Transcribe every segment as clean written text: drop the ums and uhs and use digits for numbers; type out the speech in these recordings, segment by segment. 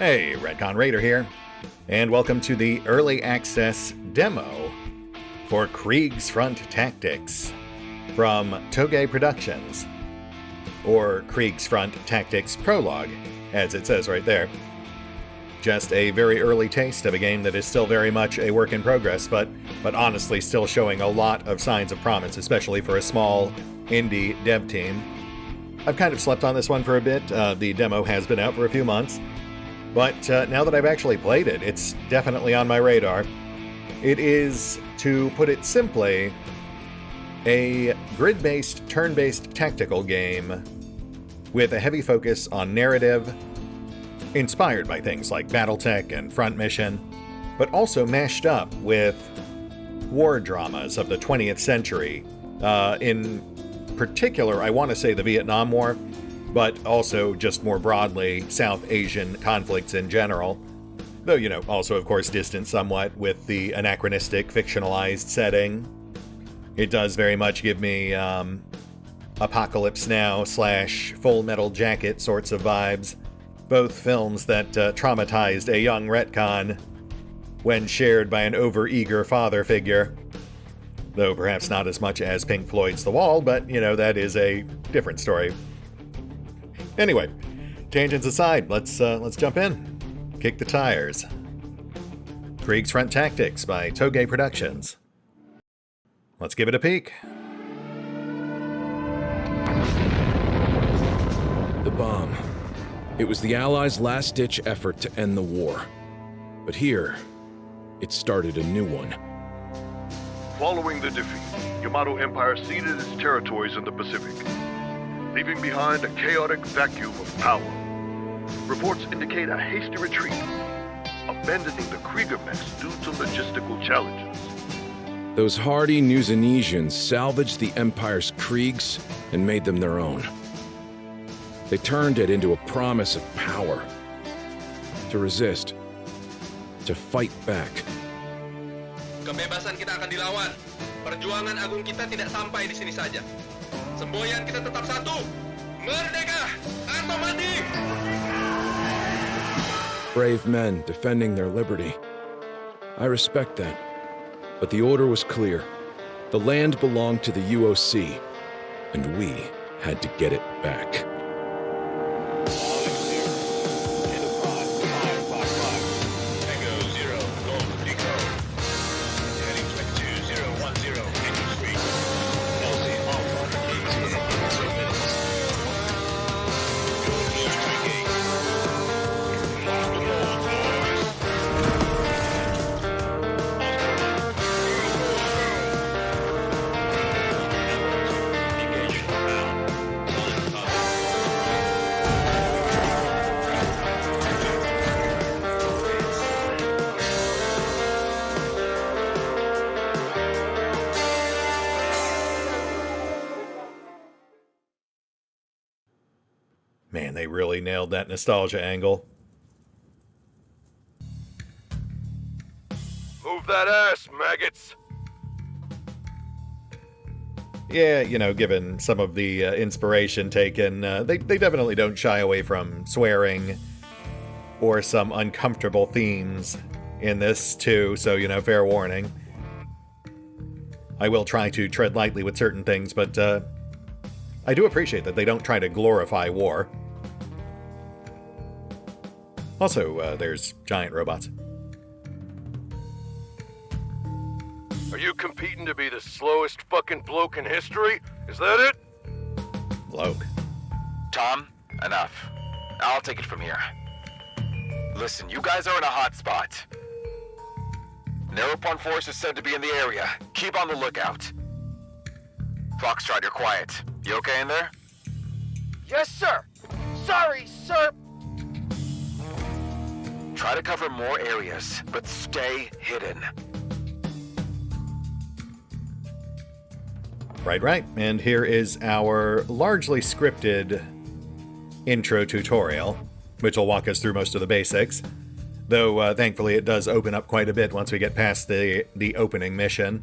Hey, RetconRaider here, and welcome to the early access demo for Kriegsfront Tactics from Toge Productions, or Kriegsfront Tactics Prologue, as it says right there. Just a very early taste of a game that is still very much a work in progress, but honestly still showing a lot of signs of promise, especially for a small indie dev team. I've kind of slept on this one for a bit. The demo has been out for a few months. But now that I've actually played it, it's definitely on my radar. It is, to put it simply, a grid-based, turn-based tactical game with a heavy focus on narrative, inspired by things like Battletech and Front Mission, but also mashed up with war dramas of the 20th century. In particular, I want to say the Vietnam War, but also just more broadly, South Asian conflicts in general. Though, also of course distant somewhat with the anachronistic, fictionalized setting. It does very much give me Apocalypse Now / Full Metal Jacket sorts of vibes. Both films that traumatized a young retcon when shared by an over-eager father figure. Though perhaps not as much as Pink Floyd's The Wall, but, that is a different story. Anyway, tangents aside, let's jump in. Kick the tires. Kriegsfront Tactics by Toge Productions. Let's give it a peek. The bomb. It was the Allies' last-ditch effort to end the war. But here, it started a new one. Following the defeat, Yamato Empire ceded its territories in the Pacific, leaving behind a chaotic vacuum of power. Reports indicate a hasty retreat, abandoning the Krieger mess due to logistical challenges. Those hardy Newsanesians salvaged the Empire's Kriegs and made them their own. They turned it into a promise of power. To resist. To fight back. Kebebasan kita akan dilawan. Perjuangan agung kita tidak sampai di sini saja. Semboyan kita tetap satu. Merdeka atau mati. Brave men defending their liberty. I respect that. But the order was clear. The land belonged to the UOC, and we had to get it back. Man, they really nailed that nostalgia angle. Move that ass, maggots! Yeah, given some of the inspiration taken, they definitely don't shy away from swearing or some uncomfortable themes in this, too, so, fair warning. I will try to tread lightly with certain things, but I do appreciate that they don't try to glorify war. Also, there's giant robots. Are you competing to be the slowest fucking bloke in history? Is that it? Bloke. Tom, enough. I'll take it from here. Listen, you guys are in a hot spot. Neuropon Force is said to be in the area. Keep on the lookout. Foxtrot, you're quiet. You okay in there? Yes, sir. Sorry, sir. Try to cover more areas, but stay hidden. Right. And here is our largely scripted intro tutorial, which will walk us through most of the basics. Though, thankfully, it does open up quite a bit once we get past the opening mission.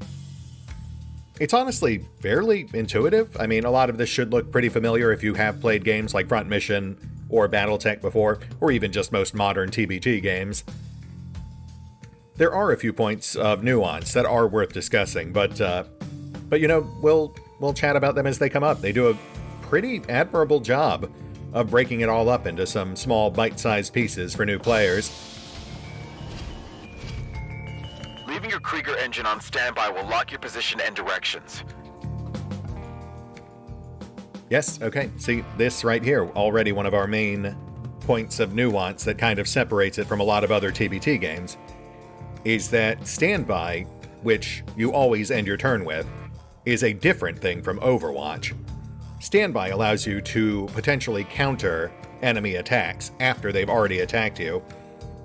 It's honestly fairly intuitive. I mean, a lot of this should look pretty familiar if you have played games like Front Mission or BattleTech before, or even just most modern TBT games. There are a few points of nuance that are worth discussing, but you know, we'll chat about them as they come up. They do a pretty admirable job of breaking it all up into some small bite-sized pieces for new players. Leaving your Krieger engine on standby will lock your position and directions. Yes, okay. See, this right here, already one of our main points of nuance that kind of separates it from a lot of other TBT games, is that standby, which you always end your turn with, is a different thing from Overwatch. Standby allows you to potentially counter enemy attacks after they've already attacked you,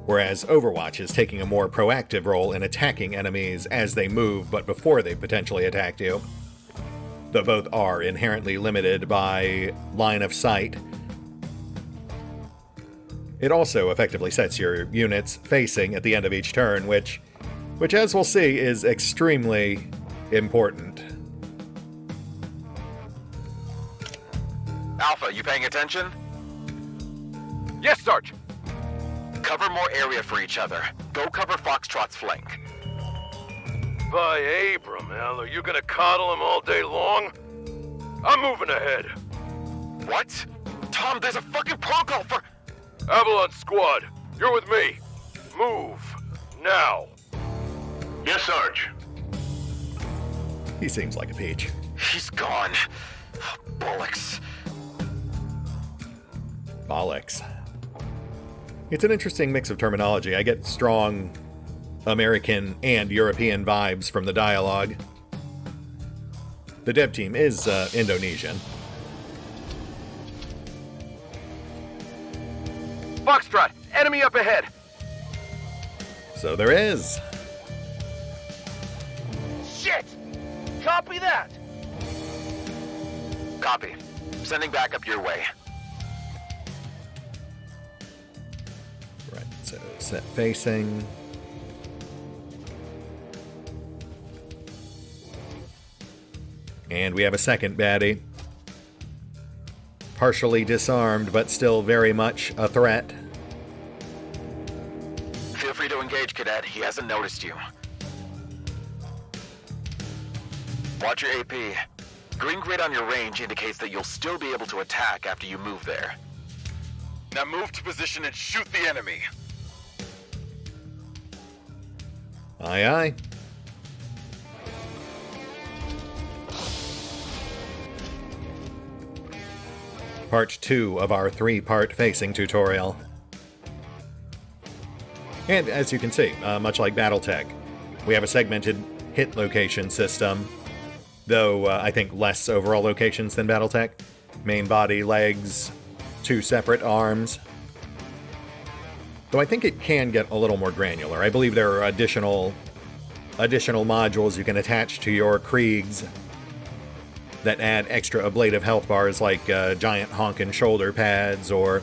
whereas Overwatch is taking a more proactive role in attacking enemies as they move but before they've potentially attacked you. Though both are inherently limited by line of sight. It also effectively sets your units facing at the end of each turn, which as we'll see is extremely important. Alpha, you paying attention? Yes, Sarge. Cover more area for each other. Go cover Foxtrot's flank. By Abram, Al, are you gonna coddle him all day long? I'm moving ahead. What? Tom, there's a fucking protocol for... Avalon Squad, you're with me. Move. Now. Yes, Sarge. He seems like a peach. He's gone. Bollocks. Bollocks. It's an interesting mix of terminology. I get strong American and European vibes from the dialogue. The dev team is Indonesian. Foxtrot, enemy up ahead. So there is. Shit! Copy that. Copy. Sending backup your way. Right, so set facing. And we have a second baddie. Partially disarmed, but still very much a threat. Feel free to engage, Cadet. He hasn't noticed you. Watch your AP. Green grid on your range indicates that you'll still be able to attack after you move there. Now move to position and shoot the enemy. Aye, aye. Part 2 of our 3-part facing tutorial. And as you can see, much like BattleTech, we have a segmented hit location system, though I think less overall locations than BattleTech. Main body, legs, 2 separate arms. Though I think it can get a little more granular. I believe there are additional modules you can attach to your Kriegs that add extra ablative health bars, like giant honkin' shoulder pads, or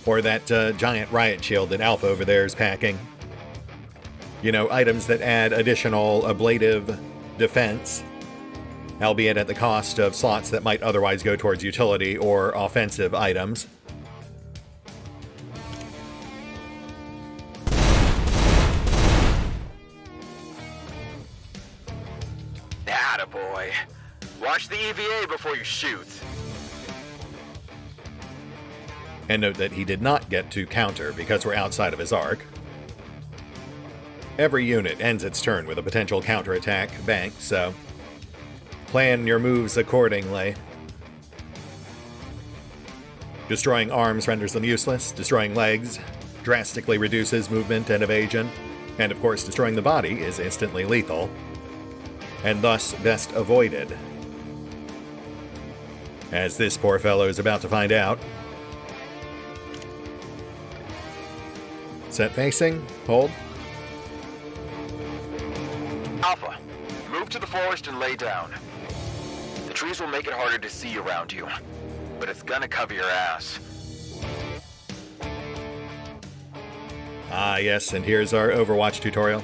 that giant riot shield that Alpha over there is packing. You know, items that add additional ablative defense, albeit at the cost of slots that might otherwise go towards utility or offensive items. Attaboy. Watch the EVA before you shoot. And note that he did not get to counter because we're outside of his arc. Every unit ends its turn with a potential counterattack bank, so plan your moves accordingly. Destroying arms renders them useless. Destroying legs drastically reduces movement and evasion. And of course, destroying the body is instantly lethal, and thus best avoided. As this poor fellow is about to find out. Set facing, hold. Alpha, move to the forest and lay down. The trees will make it harder to see around you, but it's gonna cover your ass. Ah, yes, and here's our Overwatch tutorial.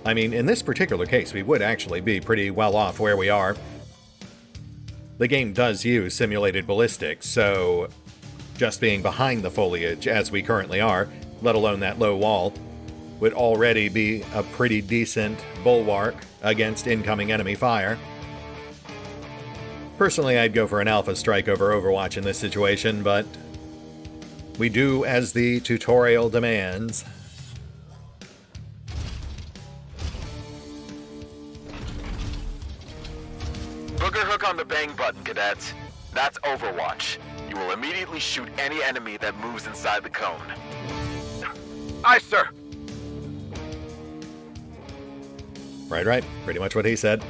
I mean, in this particular case, we would actually be pretty well off where we are. The game does use simulated ballistics, so just being behind the foliage as we currently are, let alone that low wall, would already be a pretty decent bulwark against incoming enemy fire. Personally, I'd go for an Alpha Strike over Overwatch in this situation, but we do as the tutorial demands. Booger hook on the bang button, cadets. That's Overwatch. You will immediately shoot any enemy that moves inside the cone. Aye, sir. Right. Pretty much what he said.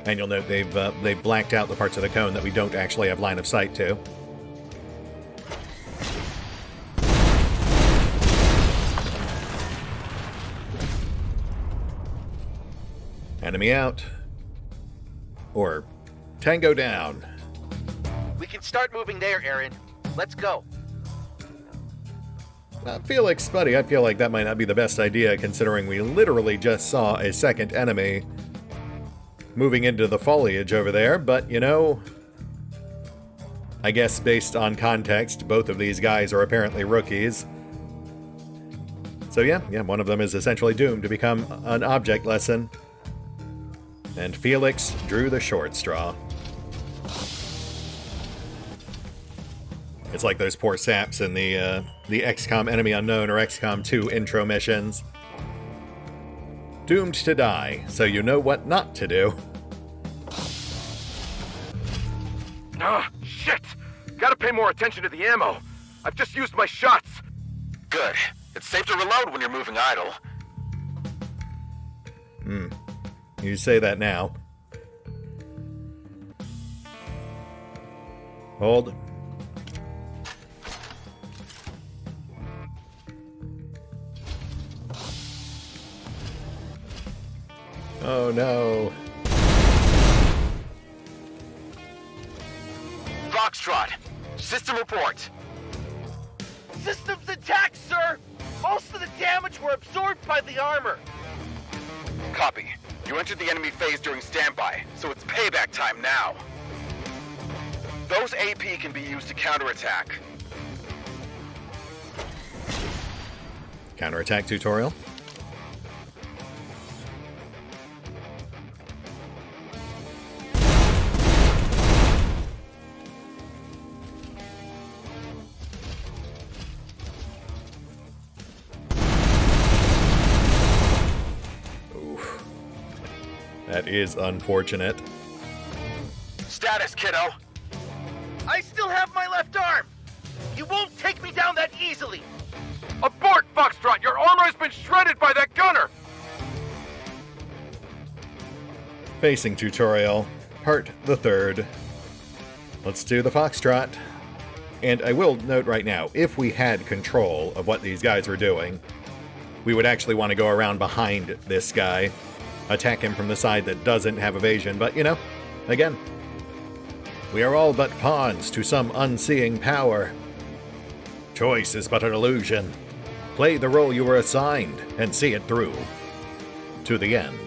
And you'll note they've blacked out the parts of the cone that we don't actually have line of sight to. Enemy out. Or tango down. We can start moving there, Aaron. Let's go. Felix, buddy, I feel like that might not be the best idea considering we literally just saw a second enemy moving into the foliage over there, but you know, I guess based on context, both of these guys are apparently rookies. So yeah, one of them is essentially doomed to become an object lesson. And Felix drew the short straw. It's like those poor saps in the XCOM Enemy Unknown or XCOM 2 intro missions. Doomed to die, so you know what not to do. Ah, shit! Gotta pay more attention to the ammo. I've just used my shots. Good. It's safe to reload when you're moving idle. You say that now. Hold. Oh no. Foxtrot, system report. Systems intact, sir! Most of the damage were absorbed by the armor. Copy. You entered the enemy phase during standby, so it's payback time now. Those AP can be used to counterattack. Counterattack tutorial. That is unfortunate. Status, kiddo. I still have my left arm! You won't take me down that easily! Abort, Foxtrot! Your armor has been shredded by that gunner! Facing tutorial, part the 3rd. Let's do the Foxtrot. And I will note right now, if we had control of what these guys were doing, we would actually want to go around behind this guy, attack him from the side that doesn't have evasion, but you know, again, we are all but pawns to some unseeing power. Choice is but an illusion. Play the role you were assigned and see it through to the end.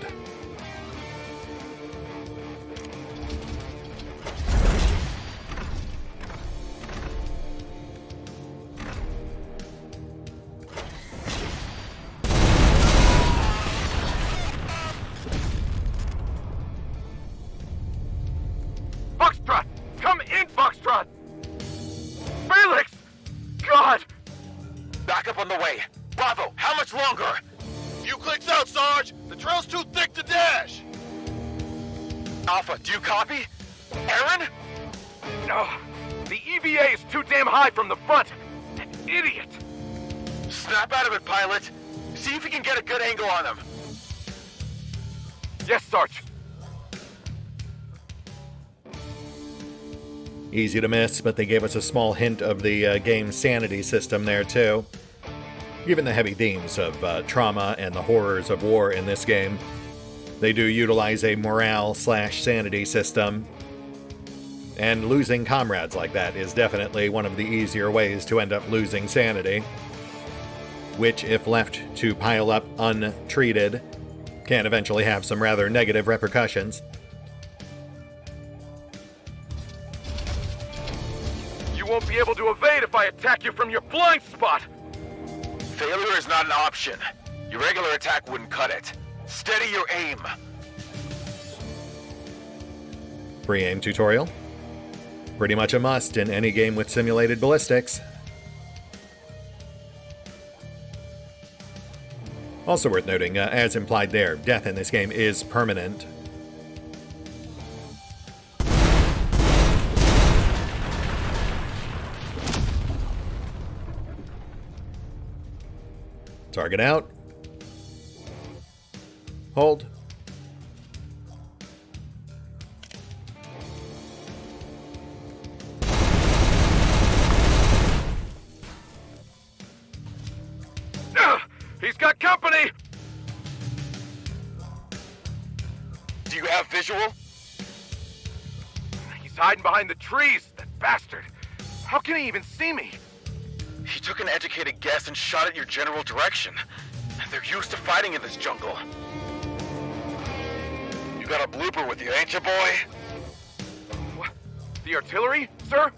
Foxtrot! Come in, Foxtrot! Felix! God! Back up on the way. Bravo, how much longer? Few clicks out, Sarge! The trail's too thick to dash! Alpha, do you copy? Aaron? No, the EVA is too damn high from the front. Idiot! Snap out of it, pilot. See if you can get a good angle on them. Yes, Sarge. Easy to miss, but they gave us a small hint of the game's sanity system there too. Given the heavy themes of trauma and the horrors of war in this game, they do utilize a morale/sanity system, and losing comrades like that is definitely one of the easier ways to end up losing sanity, which, if left to pile up untreated, can eventually have some rather negative repercussions. won't be able to evade if I attack you from your blind spot! Failure is not an option. Your regular attack wouldn't cut it. Steady your aim. Free aim tutorial. Pretty much a must in any game with simulated ballistics. Also worth noting, as implied there, death in this game is permanent. Target out. Hold. He's got company! Do you have visual? He's hiding behind the trees, that bastard. How can he even see me? He took an educated guess and shot at your general direction. They're used to fighting in this jungle. You got a blooper with you, ain't you, boy? What? The artillery, sir?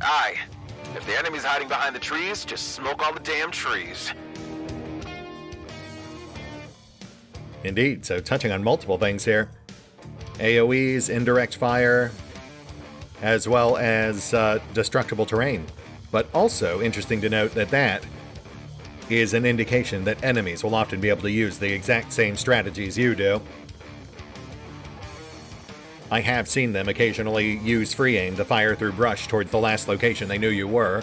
Aye. If the enemy's hiding behind the trees, just smoke all the damn trees. Indeed, so touching on multiple things here. AoEs, indirect fire, as well as destructible terrain. But also interesting to note that that is an indication that enemies will often be able to use the exact same strategies you do. I have seen them occasionally use free aim to fire through brush towards the last location they knew you were.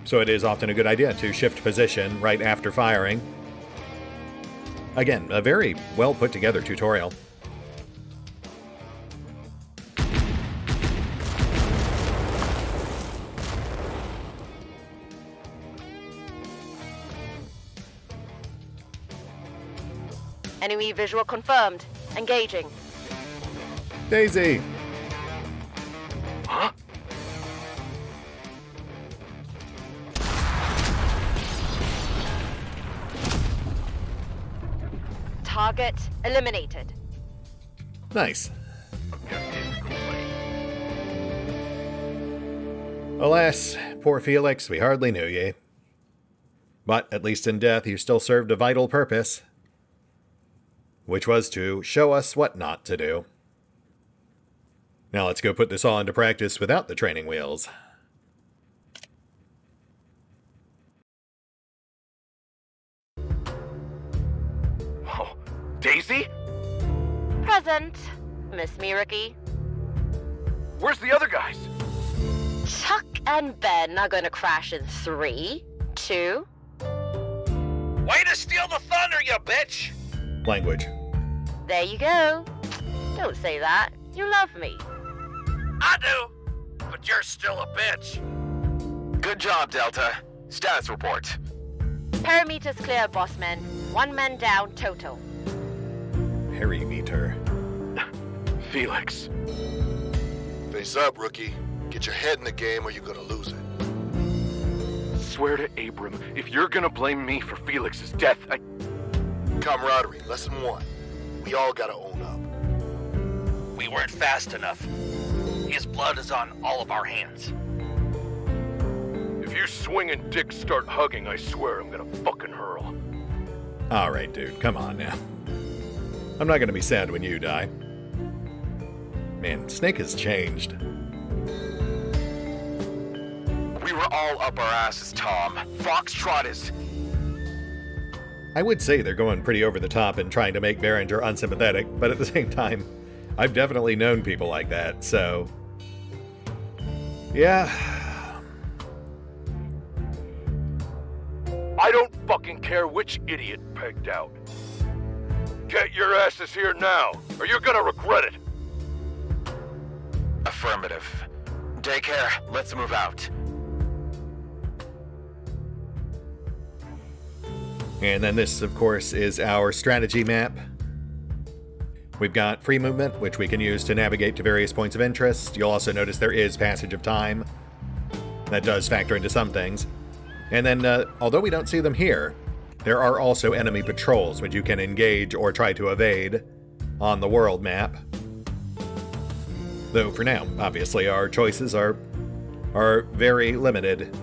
So it is often a good idea to shift position right after firing. Again, a very well put together tutorial. Enemy visual confirmed. Engaging. Daisy! Huh? Target eliminated. Nice. Alas, poor Felix, we hardly knew ye. But at least in death you still served a vital purpose, which was to show us what not to do. Now let's go put this all into practice without the training wheels. Oh, Daisy? Present, Miss Miraki. Where's the other guys? Chuck and Ben are gonna crash in 3, 2... Way to steal the thunder, you bitch! Language. There you go. Don't say that. You love me. I do, but you're still a bitch. Good job, Delta. Status report. Perimeters clear, bossmen. 1 man down total. Perimeter. Felix. Face up, rookie. Get your head in the game or you're gonna lose it. Swear to Abram, if you're gonna blame me for Felix's death, Camaraderie, lesson 1. We all gotta own up. We weren't fast enough. His blood is on all of our hands. If you swinging dicks start hugging, I swear I'm gonna fucking hurl. Alright, dude, come on now. I'm not gonna be sad when you die. Man, Snake has changed. We were all up our asses, Tom. Foxtrot is... I would say they're going pretty over the top and trying to make Behringer unsympathetic, but at the same time, I've definitely known people like that, so... yeah. I don't fucking care which idiot pegged out. Get your asses here now, or you're gonna regret it. Affirmative. Daycare, let's move out. And then this, of course, is our strategy map. We've got free movement, which we can use to navigate to various points of interest. You'll also notice there is passage of time. That does factor into some things. And then, although we don't see them here, there are also enemy patrols, which you can engage or try to evade on the world map. Though for now, obviously, our choices are are very limited.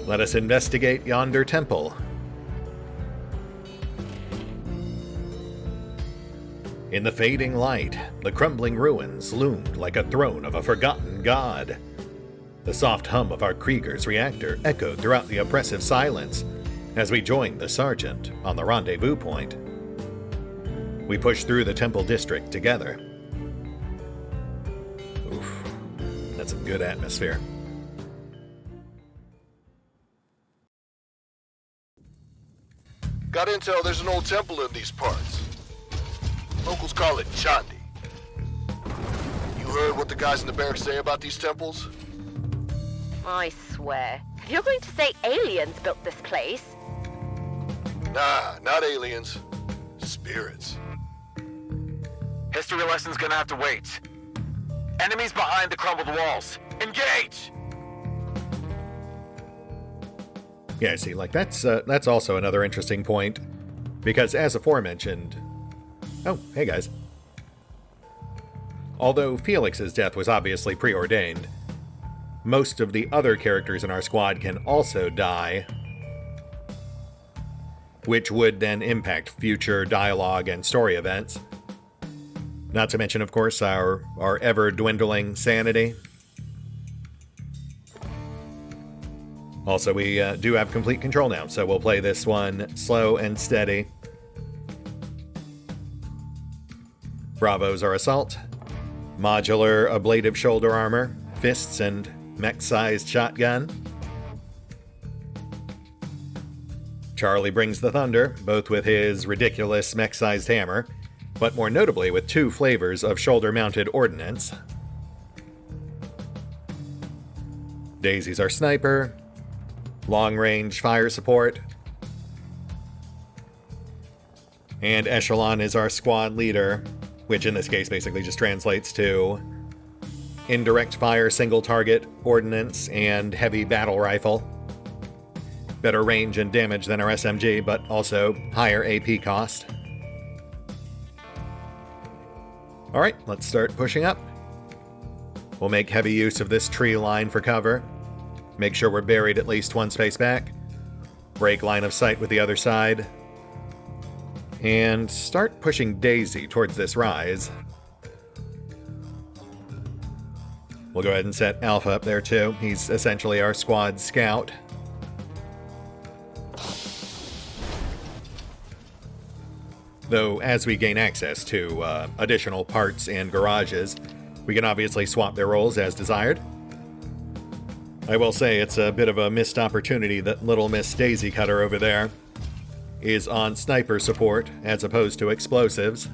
Let us investigate yonder temple. In the fading light, the crumbling ruins loomed like a throne of a forgotten god. The soft hum of our Krieger's reactor echoed throughout the oppressive silence as we joined the sergeant on the rendezvous point. We pushed through the temple district together. Oof, that's a good atmosphere. Got intel there's an old temple in these parts. Locals call it Chandi. You heard what the guys in the barracks say about these temples? I swear. If you're going to say aliens built this place... Nah, not aliens. Spirits. History lesson's gonna have to wait. Enemies behind the crumbled walls. Engage! Yeah, see, like, that's also another interesting point. Because as aforementioned... Oh, hey guys. Although Felix's death was obviously preordained, most of the other characters in our squad can also die, which would then impact future dialogue and story events. Not to mention, of course, our ever-dwindling sanity. Also, we do have complete control now, so we'll play this one slow and steady. Bravos are assault, modular ablative shoulder armor, fists, and mech-sized shotgun. Charlie brings the thunder, both with his ridiculous mech-sized hammer, but more notably with 2 flavors of shoulder-mounted ordnance. Daisy's our sniper, long-range fire support, and Echelon is our squad leader, which in this case basically just translates to indirect fire single target ordnance and heavy battle rifle. Better range and damage than our SMG, but also higher AP cost. Alright, let's start pushing up. We'll make heavy use of this tree line for cover. Make sure we're buried at least 1 space back. Break line of sight with the other side. And start pushing Daisy towards this rise. We'll go ahead and set Alpha up there too. He's essentially our squad scout. Though, as we gain access to additional parts and garages, we can obviously swap their roles as desired. I will say it's a bit of a missed opportunity that little Miss Daisy Cutter over there is on sniper support as opposed to explosives.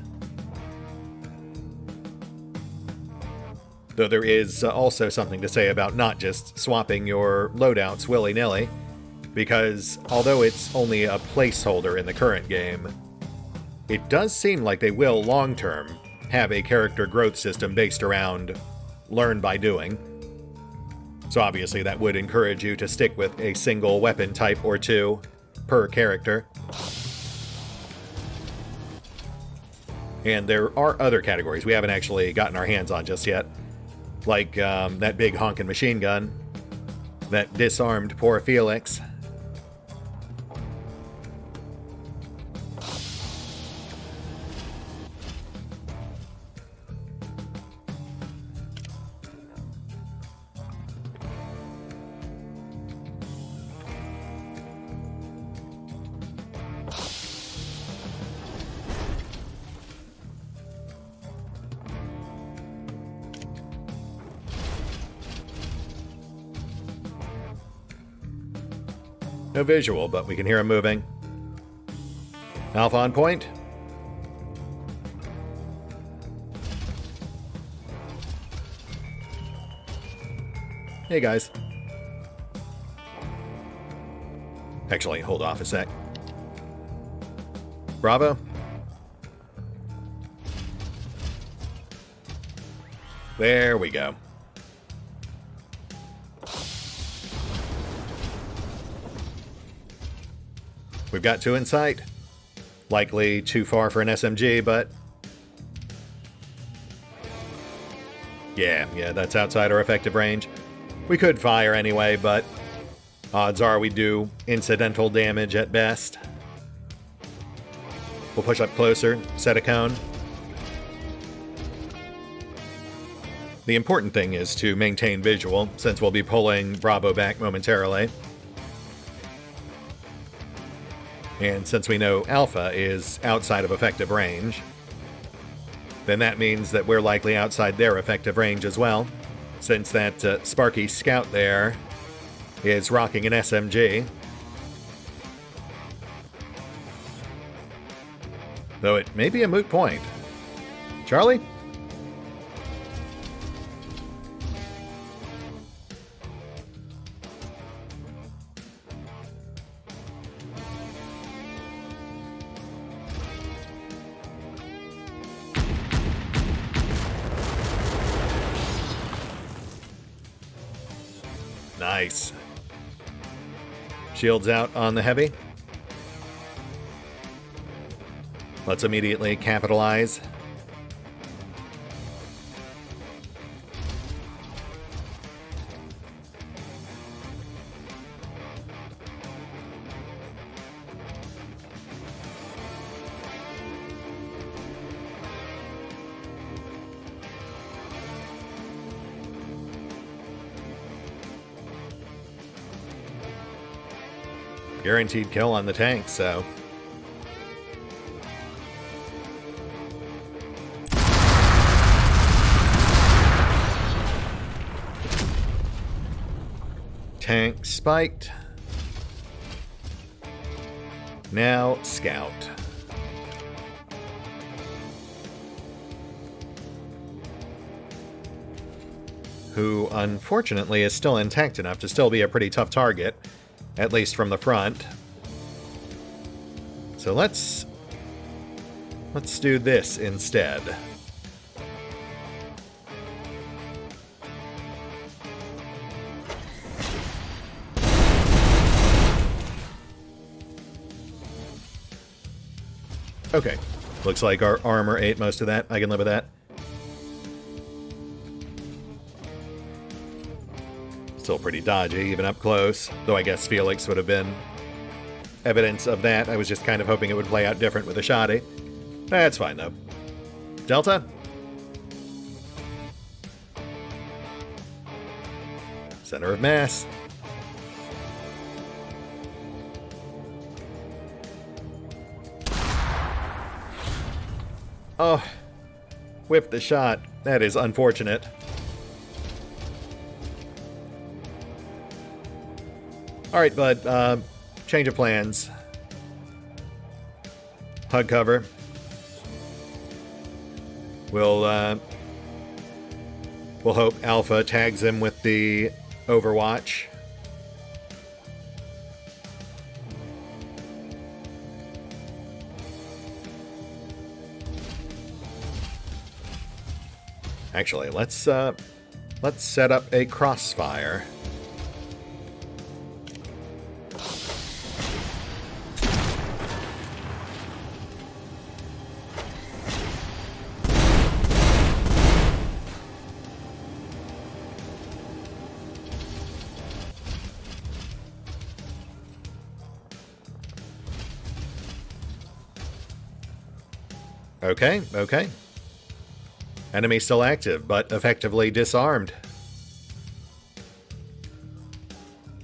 Though there is also something to say about not just swapping your loadouts willy-nilly, because although it's only a placeholder in the current game, it does seem like they will long-term have a character growth system based around learn by doing. So obviously that would encourage you to stick with a single weapon type or 2 per character. And there are other categories we haven't actually gotten our hands on just yet. Like that big honkin' machine gun that disarmed poor Felix. No visual, but we can hear him moving. Alpha on point. Hey guys. Actually, hold off a sec. Bravo. There we go. We've got 2 in sight. Likely too far for an SMG, but... Yeah, that's outside our effective range. We could fire anyway, but odds are we do incidental damage at best. We'll push up closer, set a cone. The important thing is to maintain visual, since we'll be pulling Bravo back momentarily. And since we know Alpha is outside of effective range, then that means that we're likely outside their effective range as well, since that Sparky Scout there is rocking an SMG. Though it may be a moot point. Charlie? Nice. Shields out on the heavy. Let's immediately capitalize. Guaranteed kill on the tank, so... Tank spiked. Now Scout. Who, unfortunately, is still intact enough to still be a pretty tough target. At least from the front. So let's do this instead. Okay. Looks like our armor ate most of that. I can live with that. Still pretty dodgy, even up close. Though I guess Felix would have been evidence of that. I was just kind of hoping it would play out different with a shoddy. That's fine, though. Delta? Center of mass. Oh. Whipped the shot. That is unfortunate. Alright, bud. Change of plans. Hug cover. We'll hope Alpha tags him with the Overwatch. Actually, let's set up a crossfire. Okay. Enemy still active, but effectively disarmed.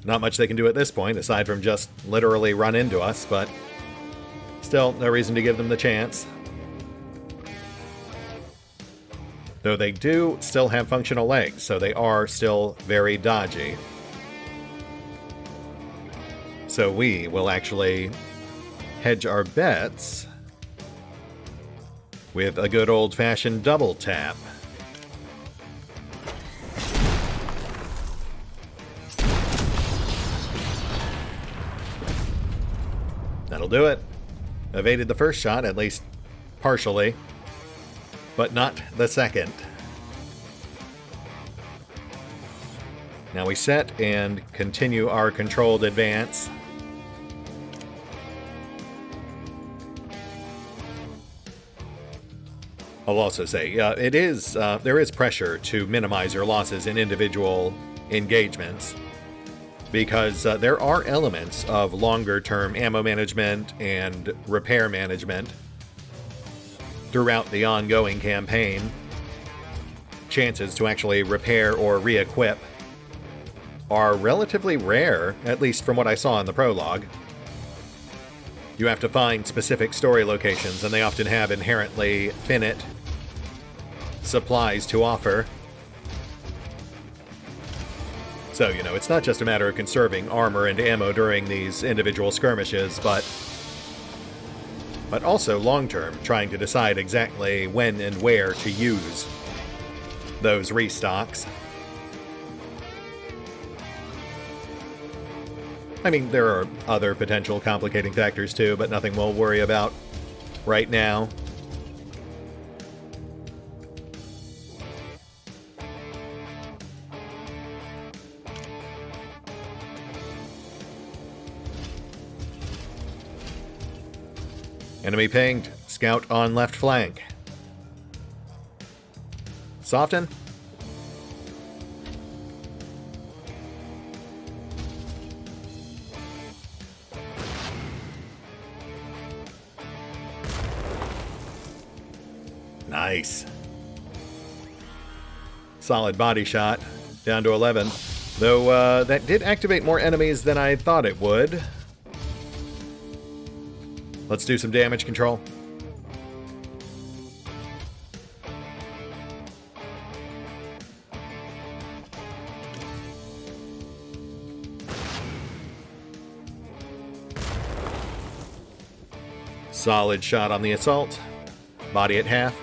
Not much they can do at this point, aside from just literally run into us, but still, no reason to give them the chance. Though they do still have functional legs, so they are still very dodgy. So we will actually hedge our bets with a good old-fashioned double tap. That'll do it. Evaded the first shot, at least partially, but not the second. Now we set and continue our controlled advance. I'll also say, there is pressure to minimize your losses in individual engagements, because there are elements of longer-term ammo management and repair management throughout the ongoing campaign. Chances to actually repair or re-equip are relatively rare, at least from what I saw in the prologue. You have to find specific story locations, and they often have inherently finite supplies to offer. So, you know, it's not just a matter of conserving armor and ammo during these individual skirmishes, but also long-term, trying to decide exactly when and where to use those restocks. I mean, there are other potential complicating factors too, but nothing we'll worry about right now. Enemy pinged. Scout on left flank. Soften. Nice. Solid body shot. Down to 11. Though, that did activate more enemies than I thought it would. Let's do some damage control. Solid shot on the assault. Body at half.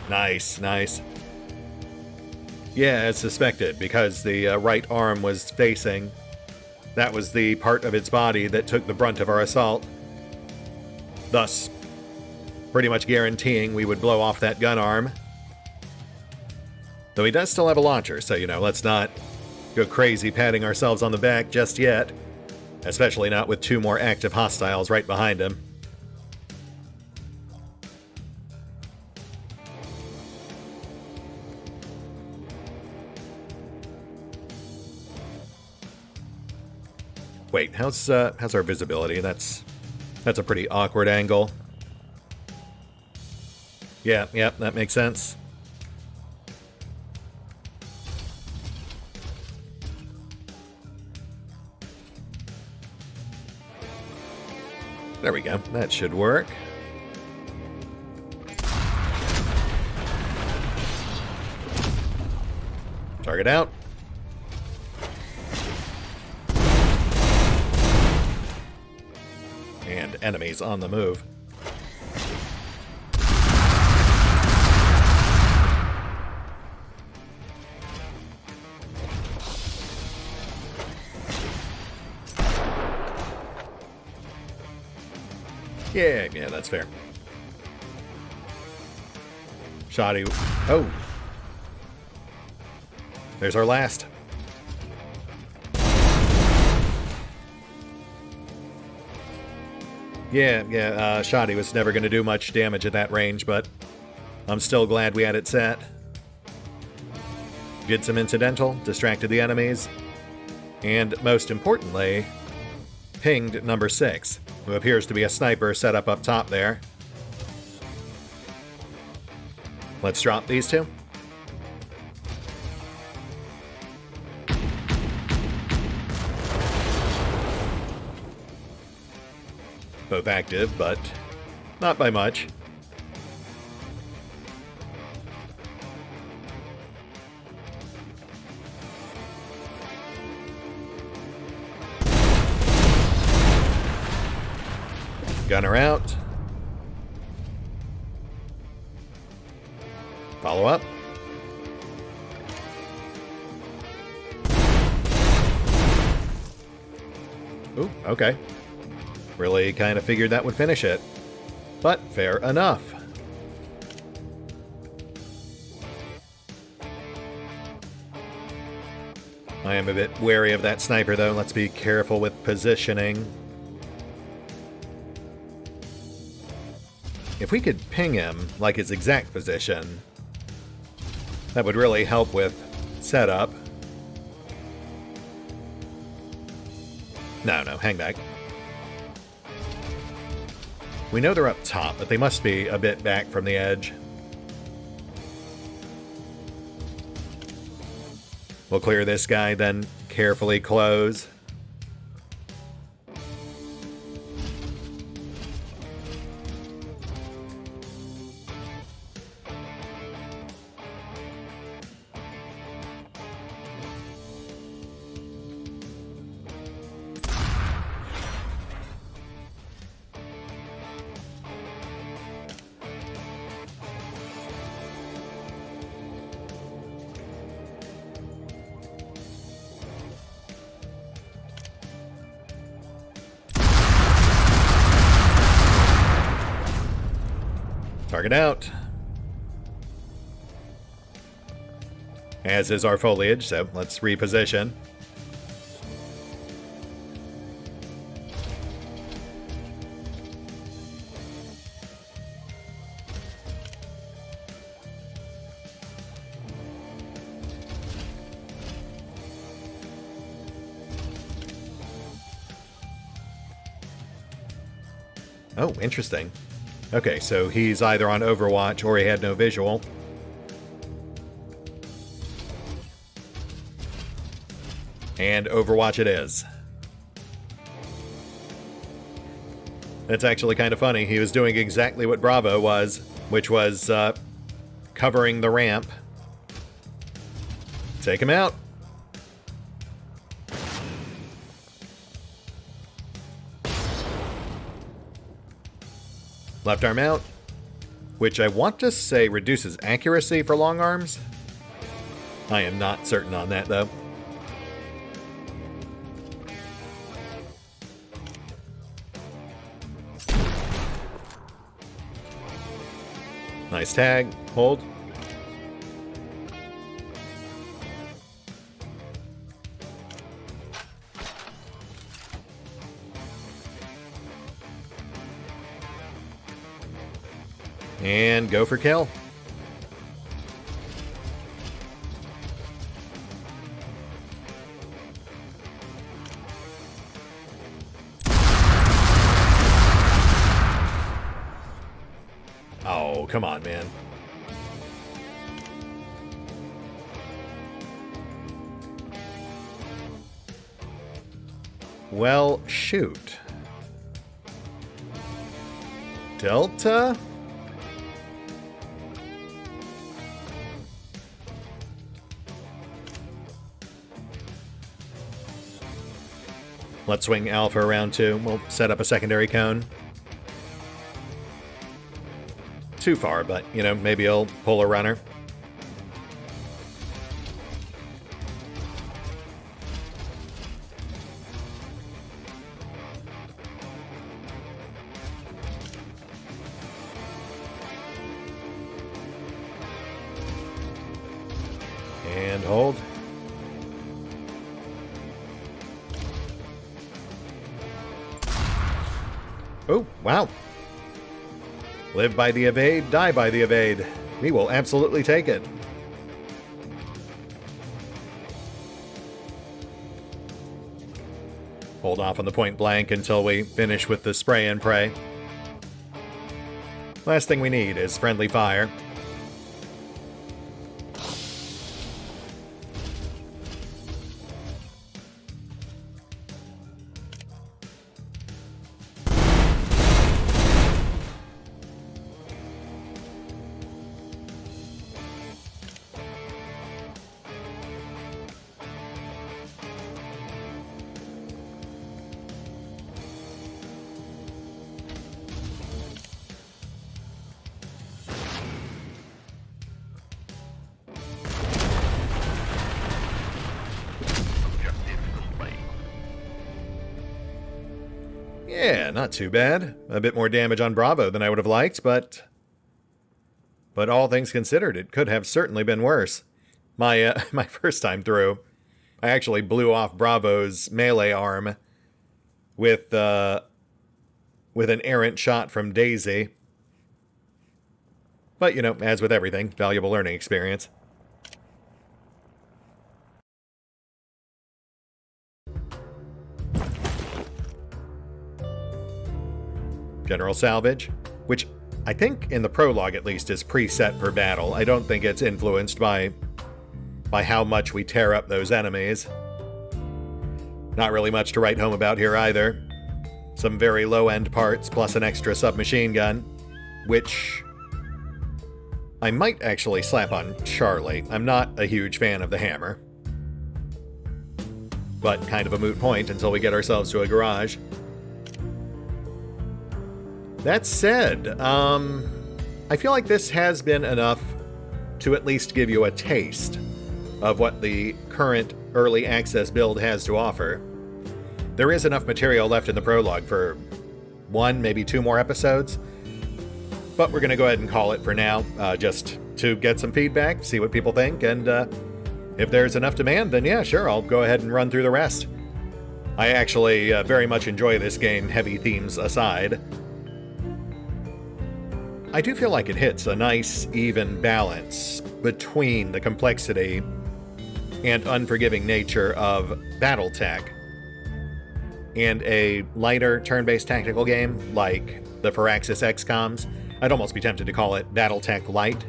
Nice, nice. Yeah, as suspected, because the right arm was facing. That was the part of its body that took the brunt of our assault. Thus, pretty much guaranteeing we would blow off that gun arm. Though he does still have a launcher, so, you know, let's not go crazy patting ourselves on the back just yet. Especially not with 2 more active hostiles right behind him. Wait, how's our visibility? That's a pretty awkward angle. Yeah, that makes sense. There we go. That should work. Target out. And enemies on the move. Yeah, that's fair. Shoddy. Oh. There's our last. Yeah, Shoddy was never going to do much damage at that range, but I'm still glad we had it set. Did some incidental, distracted the enemies, and most importantly, pinged number 6, who appears to be a sniper set up top there. Let's drop these 2. Both active, but not by much. Gunner out. Follow up. Ooh, okay. Really kind of figured that would finish it. But fair enough. I am a bit wary of that sniper, though. Let's be careful with positioning. If we could ping him, like his exact position, that would really help with setup. No, hang back. We know they're up top, but they must be a bit back from the edge. We'll clear this guy, then carefully close. Target out. As is our foliage, so let's reposition. Oh, interesting. Okay, so he's either on Overwatch or he had no visual. And Overwatch it is. That's actually kind of funny. He was doing exactly what Bravo was, which was covering the ramp. Take him out. Left arm out, which I want to say reduces accuracy for long arms. I am not certain on that, though. Nice tag. Hold. And go for kill. Oh, come on, man. Well, shoot. Delta? Let's swing Alpha around too. We'll set up a secondary cone. Too far, but, you know, maybe I'll pull a runner. And hold. Oh, wow. Live by the evade, die by the evade. We will absolutely take it. Hold off on the point blank until we finish with the spray and pray. Last thing we need is friendly fire. Yeah, not too bad. A bit more damage on Bravo than I would have liked, but all things considered, it could have certainly been worse. My my first time through, I actually blew off Bravo's melee arm with an errant shot from Daisy. But, you know, as with everything, valuable learning experience. General Salvage, which I think in the prologue at least is preset per battle. I don't think it's influenced by how much we tear up those enemies. Not really much to write home about here either. Some very low-end parts plus an extra submachine gun, which I might actually slap on Charlie. I'm not a huge fan of the hammer. But kind of a moot point until we get ourselves to a garage. That said, I feel like this has been enough to at least give you a taste of what the current early access build has to offer. There is enough material left in the prologue for 1, maybe 2 more episodes, but we're going to go ahead and call it for now, just to get some feedback, see what people think, and if there's enough demand, then yeah, sure, I'll go ahead and run through the rest. I actually very much enjoy this game, heavy themes aside. I do feel like it hits a nice, even balance between the complexity and unforgiving nature of BattleTech and a lighter turn-based tactical game like the Firaxis XComs. I'd almost be tempted to call it BattleTech Light.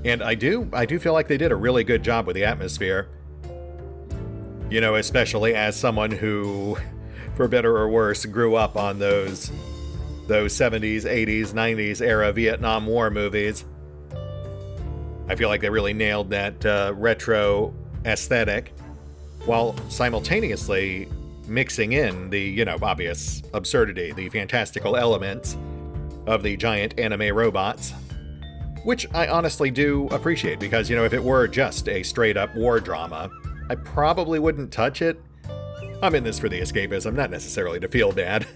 And I do feel like they did a really good job with the atmosphere. You know, especially as someone who, for better or worse, grew up on those 70s, 80s, 90s era Vietnam War movies. I feel like they really nailed that retro aesthetic while simultaneously mixing in the, you know, obvious absurdity, the fantastical elements of the giant anime robots, which I honestly do appreciate because, you know, if it were just a straight-up war drama, I probably wouldn't touch it. I'm in this for the escapism, not necessarily to feel bad.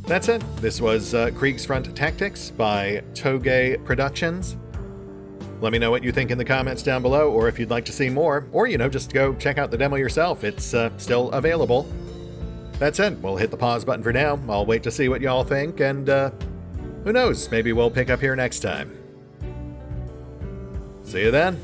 That's it. This was Kriegsfront Tactics by Toge Productions. Let me know what you think in the comments down below, or if you'd like to see more, or, you know, just go check out the demo yourself. It's still available. That's it. We'll hit the pause button for now. I'll wait to see what y'all think, and who knows, maybe we'll pick up here next time. See you then.